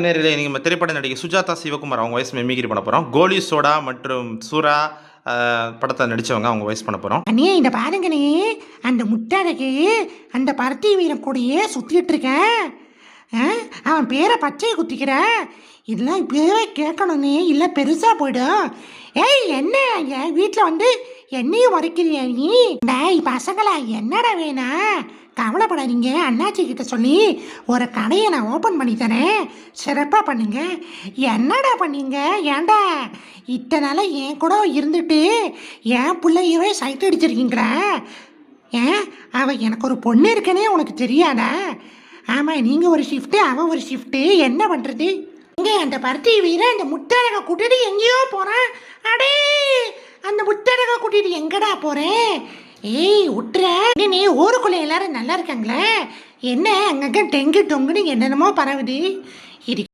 நேரிலே நீங்கள் திரைப்பட நடிகை சுஜாதா சிவகுமார் அவங்க வயசு மிமிகிரி பண்ண போகிறோம். கோலி சோடா மற்றும் சூரா படத்தை நடித்தவங்க அவங்க வயசு பண்ண போகிறோம். அண்ணே இந்த பாருங்கண்ணே, அந்த முட்டாளுக்கு அந்த பருத்தி வீரம் கூடயே சுற்றிட்டு இருக்கேன். அவன் பேரை பச்சையை குத்திக்கிற. இதெல்லாம் இப்போவே கேட்கணும்னே, இல்லை பெருசாக போயிடும். ஏய் என்ன என் வீட்டில் வந்து என்னையும் மறைக்கிறியா நீ? டேய் பசங்களா, என்னடா வேணா? கவலைப்படாதீங்க, அண்ணாச்சி கிட்ட சொல்லி ஒரு கடையை நான் ஓப்பன் பண்ணி தரேன். சிறப்பாக பண்ணுங்க. என்னடா பண்ணீங்க? ஏன்டா இத்தனால என் கூட இருந்துட்டு என் பிள்ளையவே சைட் அடிச்சிருக்கீங்களா? அவன் எனக்கு ஒரு பொண்ணு இருக்கனே உனக்கு தெரியாதா? ஆமாம், நீங்கள் ஒரு ஷிஃப்ட்டு, அவன் ஒரு ஷிஃப்ட்டு. என்ன பண்ணுறது? இங்கே அந்த பருத்தி வீரன் அந்த முட்டரகை கூட்டிட்டு எங்கேயோ போகிறான். அடே, அந்த முட்டரகை கூட்டிட்டு எங்கடா போகிறேன்? ஏய் விட்டுற நீ. ஊருக்குள்ளே எல்லாரும் நல்லா இருக்காங்களே, என்ன அங்கங்கே டெங்கு டொங்குன்னு என்னென்னமோ பரவுது. இது